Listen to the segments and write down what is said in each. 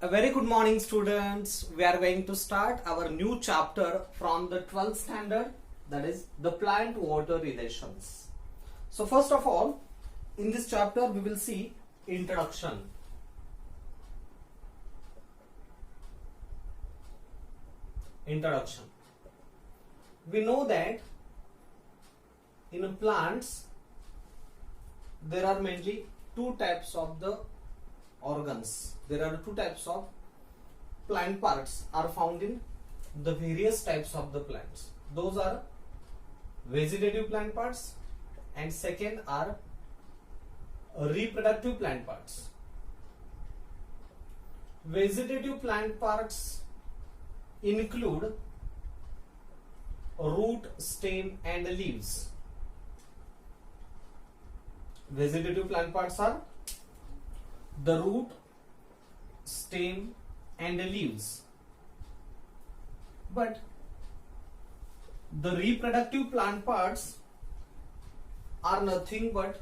A very good morning, students. We are going to start our new chapter from the 12th standard, that is the plant water relations. So first of all, in this chapter we will see introduction. Introduction. We know that in plants there are mainly two types of the organs. There are two types of plant parts are found in the various types of the plants. Those are vegetative plant parts and second are reproductive plant parts. Vegetative plant parts include root, stem and leaves. Vegetative plant parts are the root, stem and leaves. But the reproductive plant parts are nothing but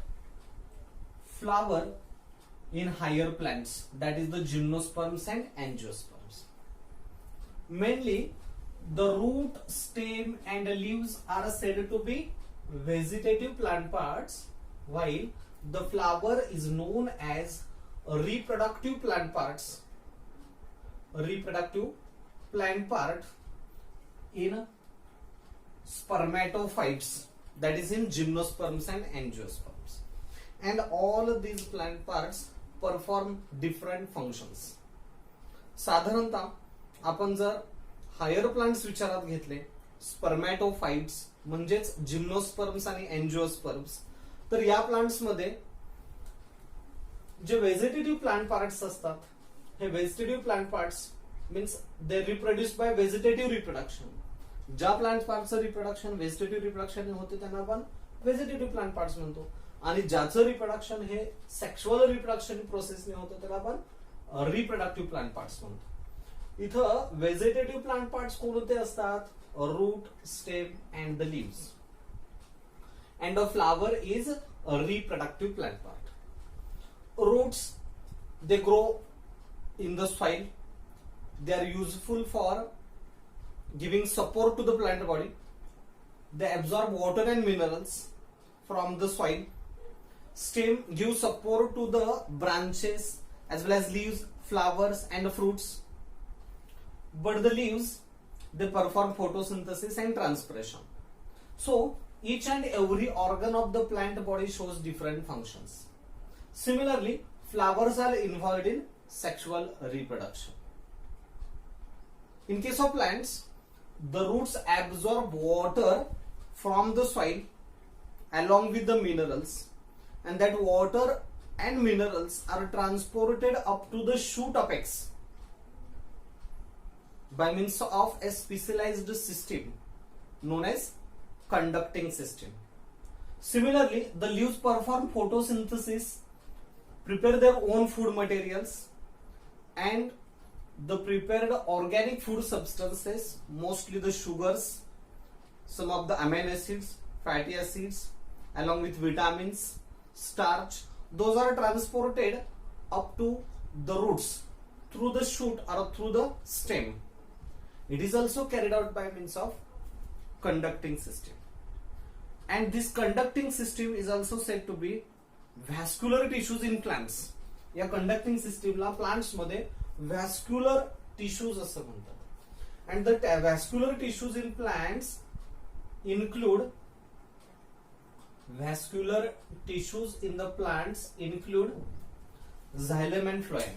flower in higher plants, that is the gymnosperms and angiosperms. Mainly the root, stem and leaves are said to be vegetative plant parts, while the flower is known as reproductive plant parts. Reproductive plant part in spermatophytes, that is in gymnosperms and angiosperms. And all of these plant parts perform different functions. साधारणतः आपण जर higher plants विचारात घेतले, स्पर्मॅटोफाइट्स म्हणजेच gymnosperms आणि एंजिओस्पर्म्स, तर या plants मध्ये जे व्हेजिटेटिव्ह प्लांट पार्ट्स असतात, हे vegetative plant parts means they reproduce by vegetative reproduction. ज्या प्लांट पार्टचं रिप्रोडक्शन व्हेजिटेटिव्ह रिप्रोडक्शन होते त्यांना आपण व्हेजिटेटिव्ह प्लांट पार्ट्स म्हणतो, आणि ज्याचं रिप्रोडक्शन हे सेक्शुअल रिप्रोडक्शन प्रोसेसने होतं त्याला आपण रिप्रोडक्टिव्ह प्लांट पार्ट्स म्हणतो. इथं व्हेजिटेटिव्ह प्लांट पार्ट्स कोणते असतात? Root, stem and the leaves. And a flower is a reproductive plant part. Roots, they grow in the soil. They are useful for giving support to the plant body. They absorb water and minerals from the soil. Stem gives support to the branches as well as leaves, flowers and fruits. But the leaves, they perform photosynthesis and transpiration. So each and every organ of the plant body shows different functions. Similarly, flowers are involved in sexual reproduction. In case of plants, the roots absorb water from the soil along with the minerals, and that water and minerals are transported up to the shoot apex by means of a specialized system known as conducting system. Similarly, the leaves perform photosynthesis, prepare their own food materials, and the prepared organic food substances, mostly the sugars, some of the amino acids, fatty acids, along with vitamins, starch, those are transported up to the roots through the shoot or through the stem. It is also carried out by means of conducting system. And this conducting system is also said to be vascular tissues in plants. या conducting सिस्टीमला plants मध्ये vascular tissues असं म्हणतात. And the vascular tissues in plants include vascular tissues in the plants include xylem and phloem.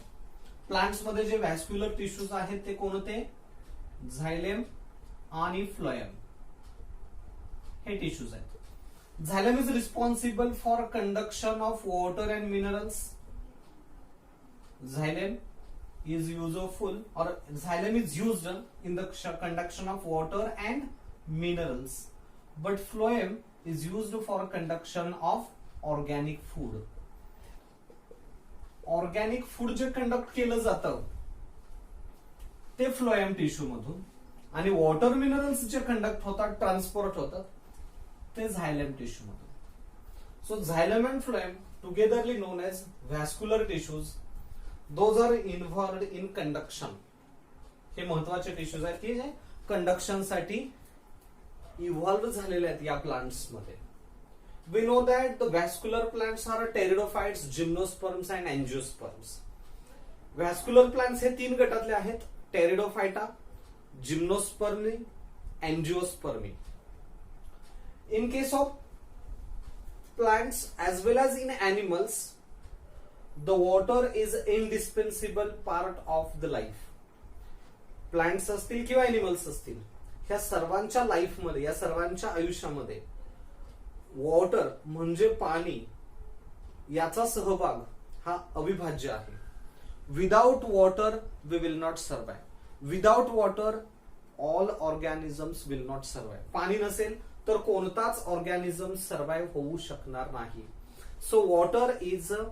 Plants मध्ये जे vascular tissues आहेत ते कोणते? झायलेम आणि फ्लोएम हे टिश्यूज आहेत. Xylem is responsible for conduction of water and minerals. Xylem is useful, or xylem is used in the conduction of water and minerals. But phloem is used for conduction of organic food. Organic food जे conduct केलं जातं ते phloem tissue मधून, आणि water minerals जे conduct होतात, transport होतात, ते झायलेम टिश्यू मधून. So xylem and phloem togetherly known as vascular tissues. Those are involved in conduction. हे महत्वाचे टिश्यूज आहेत की जे कंडक्शन साठी इव्हॉल्व झालेले आहेत या प्लांट्स मध्ये. We know that the vascular plants are pteridophytes, gymnosperms and angiosperms. Vascular plants हे तीन गटातले आहेत, pteridophyta, gymnospermae, एंजिओस्पर्मी. In case of plants as well as in animals, the water is indispensable part of the life. Plants असतील किंवा animals असतील, ह्या सर्वांच्या life मध्ये, या सर्वांच्या आयुष्यामध्ये वॉटर म्हणजे पाणी याचा सहभाग हा अविभाज्य आहे. Without water we will not survive. Without water all organisms will not survive. पाणी नसेल तर कोणताच ऑर्गॅनिझम सर्वाइव्ह होऊ शकणार नाही. So water is a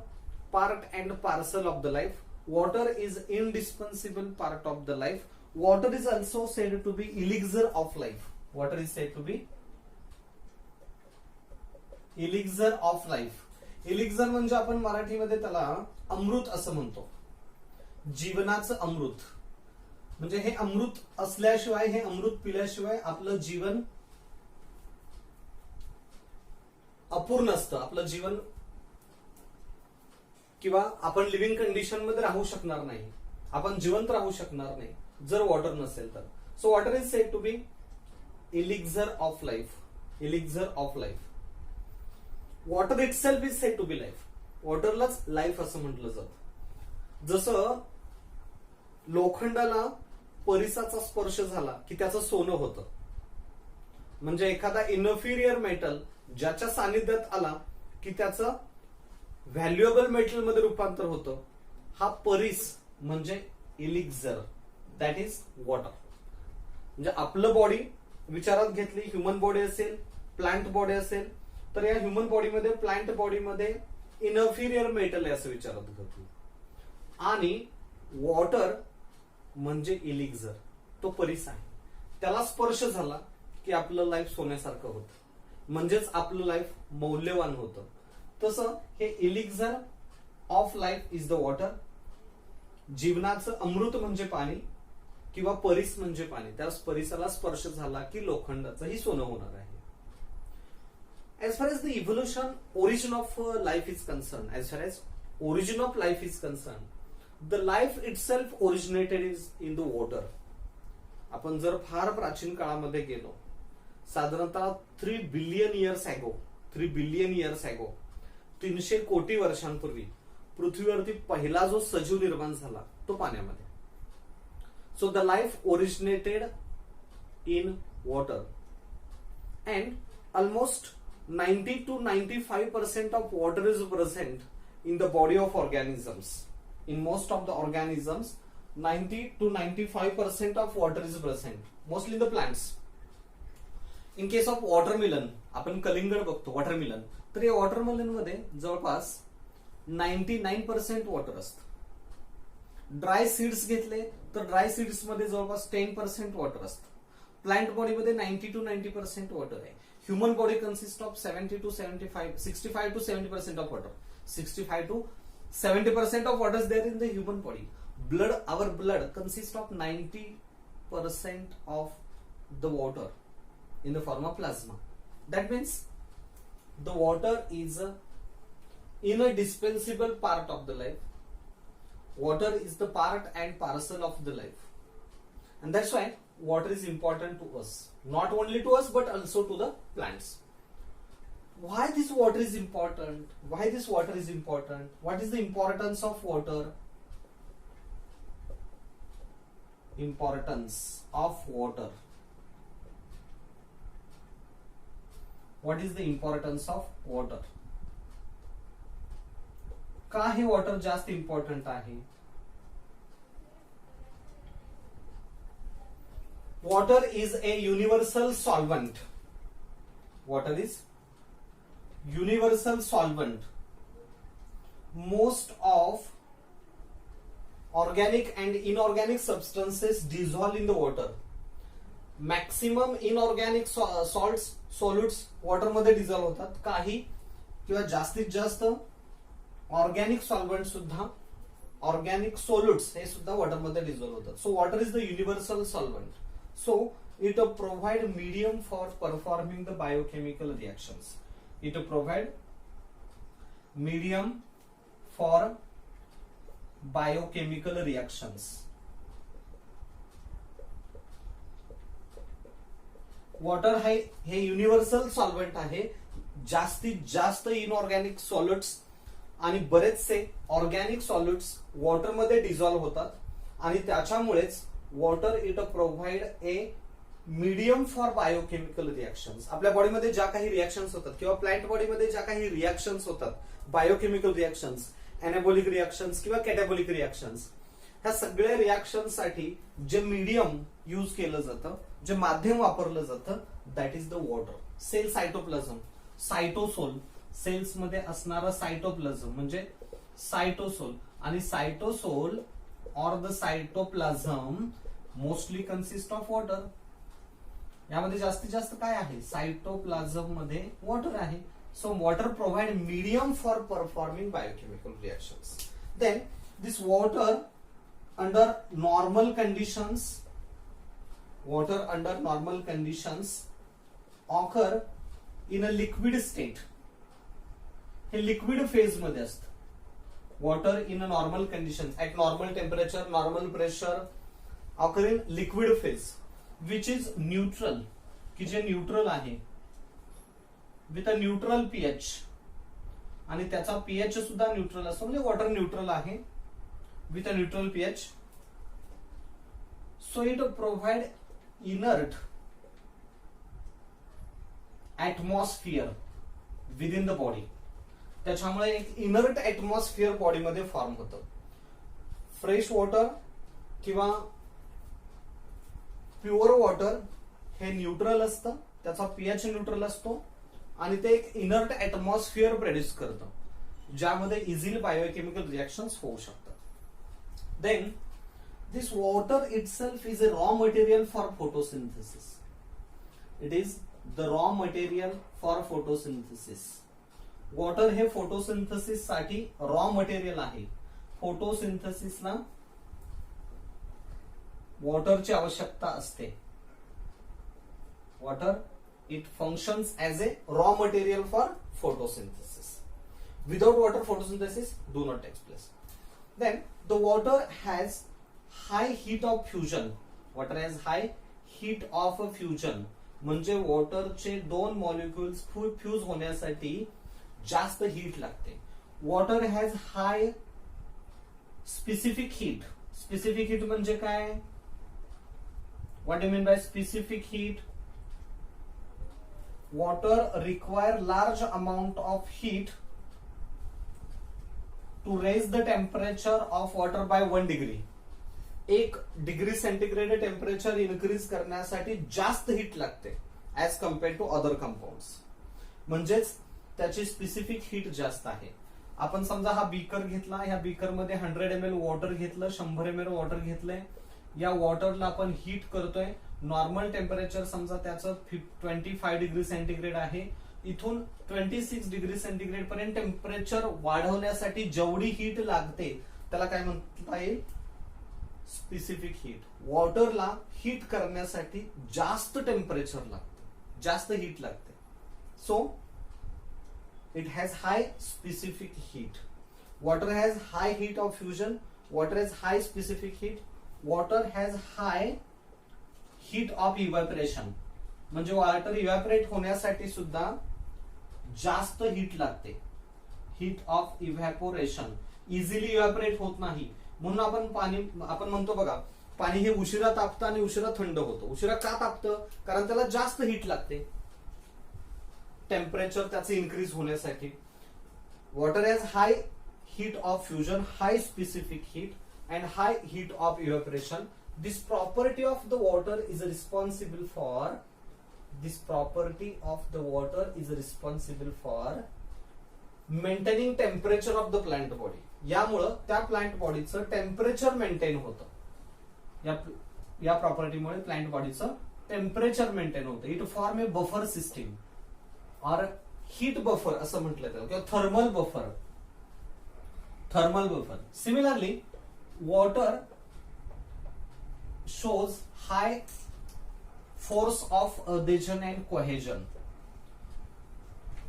part and parcel of the life. Water is indispensable part of the life. Water is also said to be elixir of life. Water is said to be elixir of life. Elixir म्हणजे आपण मराठीमध्ये त्याला अमृत असं म्हणतो. जीवनाचं अमृत. म्हणजे हे अमृत असल्याशिवाय, हे अमृत पिल्याशिवाय आपलं जीवन अपूर्ण असतं. आपलं जीवन किंवा आपण लिव्हिंग कंडिशन मध्ये राहू शकणार नाही, आपण जिवंत राहू शकणार नाही जर वॉटर नसेल तर. So water is said to be elixir of life. Elixir of life. Water itself is said to be life. वॉटरलाच लाईफ असं म्हटलं जातं. जसं लोखंडाला परिसाचा स्पर्श झाला की त्याचं सोनं होतं. म्हणजे एखादा इन्फिरियर मेटल ज्याच्या सानिध्यात आला की त्याचं व्हॅल्युएबल मेटल मध्ये रूपांतर होतं. हा परिस म्हणजे इलिक्झर, दॅट इज वॉटर. म्हणजे आपलं बॉडी विचारात घेतली, ह्युमन बॉडी असेल, प्लांट बॉडी असेल, तर या ह्युमन बॉडीमध्ये, प्लांट बॉडीमध्ये इन्फिरियर मेटल आहे असं विचारात घेतलं. आणि वॉटर म्हणजे इलिक्झर, तो परिस आहे. त्याला स्पर्श झाला की आपलं लाईफ सोन्यासारखं होतं, म्हणजेच आपलं लाईफ मौल्यवान होतं. तसं हे elixir of life is the water. जीवनाचं अमृत म्हणजे पाणी किंवा परिस म्हणजे पाणी. त्या परिसाला स्पर्श झाला की लोखंडाचंही सोनं होणार आहे. As far as the evolution, origin of life is concerned, as far as origin of life is concerned, the life itself originated is in the water. आपण जर फार प्राचीन काळामध्ये गेलो, साधारणतः 3 billion years ago, 3 billion years ago, 300 कोटी वर्षांपूर्वी पृथ्वीवरती पहिला जो सजीव निर्माण झाला तो पाण्यामध्ये. So the life originated in water and almost 90 to 95% of water is present in the body of organisms. In most of the organisms, 90 to 95% of water is present, mostly in the plants. In case of watermelon, आपण कलिंगड बघतो, watermelon, तर या watermelon मध्ये जवळपास 99% water असतं. Dry seeds घेतले तर ड्राय सीड्स मध्ये जवळपास 10% वॉटर असतं. प्लांट बॉडीमध्ये 90 to 90% वॉटर आहे. Human body consists of 65 to 70% of water. 65 to 70% of water is there in the human body. Blood, our blood consists of 90% of the water in the form of plasma. That means the water is a indispensable part of the life. Water is the part and parcel of the life. And that's why water is important to us. Not only to us but also to the plants. Why this water is important? Why this water is important? What is the importance of water? Importance of water. What is the importance of water? का हे water जास्त important आहे? Water is a universal solvent. Water is universal solvent. Most of organic and inorganic substances dissolve in the water. Maximum inorganic salts, solutes water मध्ये dissolve होतात. काही किंवा जास्तीत जास्त ऑर्गॅनिक सॉल्व्हंट सुद्धा ऑर्गॅनिक सोल्युड्स हे सुद्धा वॉटरमध्ये डिझॉल्व्ह होतात. So water is the universal solvent. So it provide medium for performing the biochemical reactions. It provide medium for biochemical reactions. Water हे युनिव्हर्सल सॉल्व्हंट आहे. जास्तीत जास्त इनऑर्गॅनिक सॉल्युड्स आणि बरेचसे ऑर्गॅनिक सॉल्युड्स वॉटरमध्ये डिझॉल्व्ह होतात आणि त्याच्यामुळेच water it provide a medium for biochemical reactions. आपल्या बॉडीमध्ये ज्या काही रिएक्शन्स होतात किंवा प्लांट बॉडीमध्ये ज्या काही रिएक्शन्स होतात, बायोकेमिकल रिएक्शन्स, एनाबॉलिक रिएक्शन्स किंवा कॅटाबॉलिक रिएक्शन्स, ह्या सगळ्या रिएक्शन्ससाठी जे मीडियम यूज केलं जातं, जे माध्यम वापरलं जातं, that is the water. Cell cytoplasm, cytosol, cells मध्ये असणारा सायटोप्लाझम म्हणजे सायटोसोल, आणि cytosol or the cytoplasm mostly consist of water. यामध्ये जास्तीत जास्त काय आहे? सायटोप्लाझम मध्ये वॉटर आहे. So water provide medium for performing biochemical reactions. Then this water under normal conditions occur in a liquid state. हे लिक्विड फेज मध्ये असतं. Water in a normal condition at normal temperature, normal pressure, occur in liquid phase which is neutral, की जे neutral आहे, with a neutral pH, आणि त्याचा pH सुद्धा neutral असतो. म्हणजे वॉटर न्यूट्रल आहे with a neutral pH. So it provide inert atmosphere within the body. त्याच्यामुळे एक इनर्ट ऍटमॉस्फिअर बॉडीमध्ये फॉर्म होतं. फ्रेश वॉटर किंवा प्युअर वॉटर हे न्यूट्रल असतं, त्याचा पीएच न्यूट्रल असतो आणि ते एक इनर्ट ऍटमॉस्फिअर प्रोड्यूस करतं, ज्यामध्ये इझिली बायोकेमिकल रिएक्शन्स होऊ शकतात. Then this water itself is a raw material for photosynthesis. It is the raw material for photosynthesis. Water हे photosynthesis साठी raw material आहे. फोटोसिंथेसिसला वॉटरची आवश्यकता असते. Water it functions as a raw material for photosynthesis. Without water, photosynthesis do not take place. Then the water has high heat of fusion. Water has high heat of fusion. म्हणजे वॉटरचे दोन molecules fuse होण्यासाठी जास्त heat लागते. Water has high specific heat. Specific heat म्हणजे काय? What do mean by specific heat? Water require large amount of heat to raise the temperature of water by 1 degree. 1 degree centigrade temperature increase करण्यासाठी जास्त heat लागते as compared to other compounds. म्हणजेच त्याची specific heat जास्त आहे. आपण समजा हा बीकर घेतला, ह्या बीकर मध्ये 100 ml वॉटर घेतलं, 100 ml वॉटर घेतलंय. या वॉटरला आपण हीट करतोय. नॉर्मल टेम्परेचर समजा त्याचं 25 डिग्री सेंटीग्रेड आहे. इथून 26 डिग्री सेंटीग्रेड पर्यंत टेम्परेचर वाढवण्यासाठी जेवढी हीट लागते त्याला काय म्हणता येईल? Specific heat. वॉटरला हीट करण्यासाठी जास्त टेम्परेचर लागतं, जास्त हीट लागते. So it has high specific heat. Water has high heat of fusion. Water has high specific heat. Water has high heat of evaporation. म्हणजे वॉटर इव्हॅपोरेट होण्यासाठी सुद्धा जास्त हीट लागते. Heat of evaporation. Easily evaporate होत नाही म्हणून आपण म्हणतो बघा, पाणी हे उशिरा तापतं आणि उशिरा थंड होतं. उशिरा का तापतं? कारण त्याला जास्त हीट लागते, टेम्परेचर त्याचे इन्क्रीज होण्यासाठी. Water has high heat of fusion, high specific heat and high heat of evaporation. This property of the water is responsible for this property of the water is responsible for maintaining temperature of the plant body. यामुळं त्या plant बॉडीचं temperature maintain होतं. या प्रॉपर्टीमुळे plant बॉडीचं temperature maintain होतं. It form a buffer system or heat buffer असं म्हटलं जातं किंवा thermal buffer. Similarly water shows high force of adhesion and cohesion.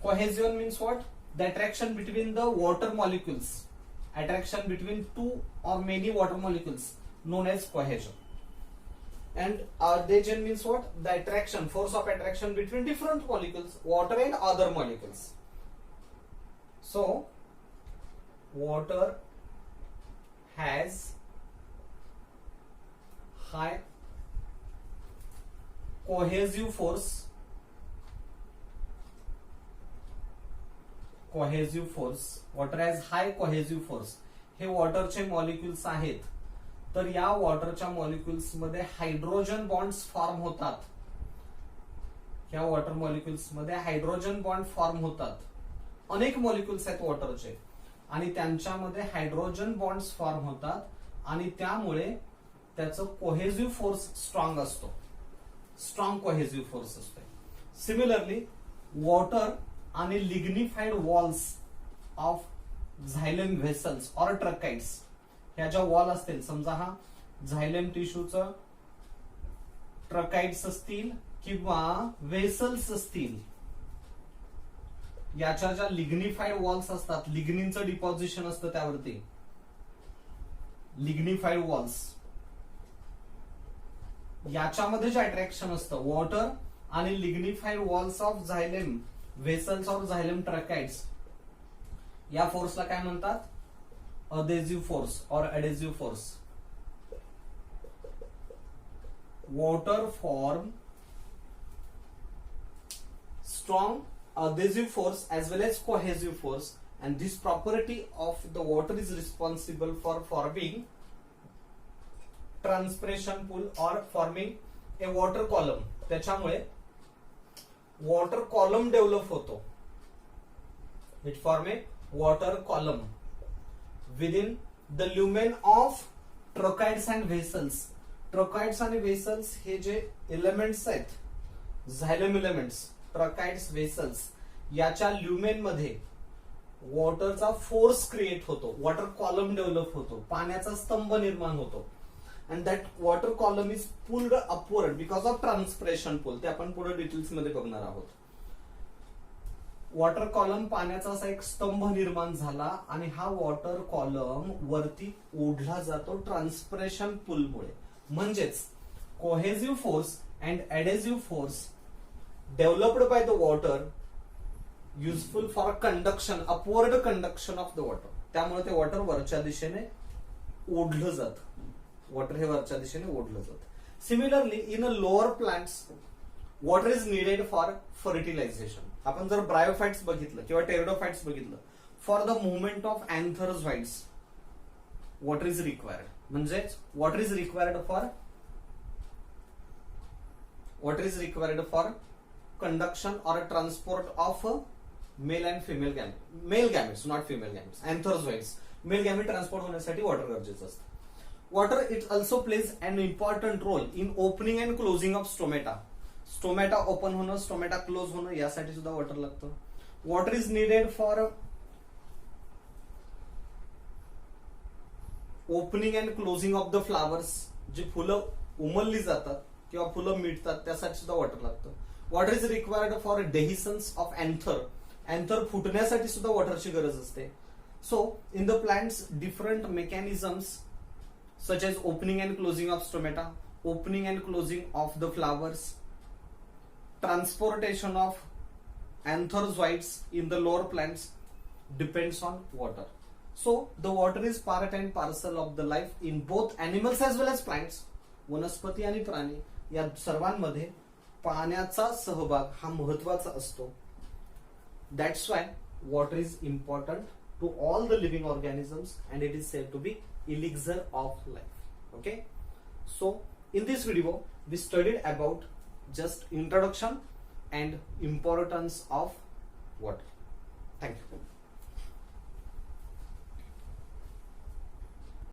Cohesion means what? The attraction between the water molecules. Attraction between two or many water molecules known as cohesion. And adhesion means what? The attraction, force of attraction between different molecules, water and other molecules. So, water has high cohesive force. Water has high cohesive force. हे वॉटरचे molecules आहेत. तर या वॉटरच्या molecules मध्ये hydrogen bonds form होतात. या water molecules मध्ये hydrogen bond form होतात. अनेक मॉलिक्युल्स आहेत वॉटरचे आणि त्यांच्यामध्ये हायड्रोजन बॉन्ड्स फॉर्म होतात आणि त्यामुळे त्याचं कोहेसिव्ह फोर्स स्ट्रॉंग असतो. स्ट्रॉंग कोहेसिव्ह फोर्स असतो. सिमिलरली वॉटर आणि लिग्निफाईड वॉल्स ऑफ झायलेम व्हेसल्स ऑर ट्रकाइड्स, ह्या ज्या वॉल असतील, समजा हा झायलेम टिश्यूचं ट्रकाइड्स असतील किंवा व्हेसल्स असतील, याच्या ज्या लिग्निफाईड वॉल्स असतात, लिग्निनचं डिपॉझिशन असतं त्यावरती, लिग्निफाईड वॉल्स, याच्यामध्ये जे अट्रॅक्शन असतं वॉटर आणि लिग्निफाईड वॉल्स ऑफ झायलेम व्हेसल्स ऑर झायलेम ट्रकाइड्स, या फोर्सला काय म्हणतात? adhesive force or adhesive force. Water form strong adhesive force as well as cohesive force, and this property of the water is responsible for forming transpiration pool or forming a water column. त्याच्यामुळे water column develop होतो. It form a water column within the lumen of trochids and vessels. Trochids आणि vessels हे जे elements आहेत, xylem elements, tracheids, vessels, याच्या lumen मध्ये वॉटरचा force create होतो, वॉटर कॉलम डेव्हलप होतो, पाण्याचा स्तंभ निर्माण होतो. And that water column is pulled upward because of transpiration pull. ते आपण पुढे डिटेल्स मध्ये बघणार आहोत. वॉटर कॉलम पाण्याचा असा एक स्तंभ निर्माण झाला आणि हा वॉटर कॉलम वरती ओढला जातो ट्रान्सपिरेशन पूलमुळे. म्हणजेच cohesive force and adhesive force developed by the water useful for conduction, upward conduction of the water. त्यामुळे ते वॉटर वरच्या दिशेने ओढलं जातं. वॉटर हे वरच्या दिशेने ओढलं जातं. Similarly in a lower plants water is needed for fertilization. आपण जर ब्रायोफाइट्स बघितलं किंवा टेरिडोफाइट्स बघितलं, for the movement of antherozoids water is required. म्हणजे water is required for conduction or transport of male and female male gametes, not female gametes, antherozoids. Male gamete transport होण्यासाठी water गरजेचं असतं. Water it also plays an important role in opening and closing of stomata. Stomata open होणं, stomata close होणं, यासाठी सुद्धा water लागतं. Water is needed for opening and closing of the flowers. जी फुलं उमलली जातात किंवा फुलं मिटतात त्यासाठी सुद्धा वॉटर लागतं. Water is required for dehiscence of anther. Anther फुटण्यासाठी सुद्धा वॉटरची गरज असते. So in the plants different mechanisms such as opening and closing of stomata, opening and closing of the flowers, transportation of antherzoids in the lower plants depends on water. So the water is part and parcel of the life in both animals as well as plants. वनस्पती आणि प्राणी या सर्वांमध्ये पाण्याचा सहभाग हा महत्वाचा असतो. That's why water is important to all the living organisms and it is said to be elixir of life. Okay, so in this video we studied about just introduction and importance of water. Thank you.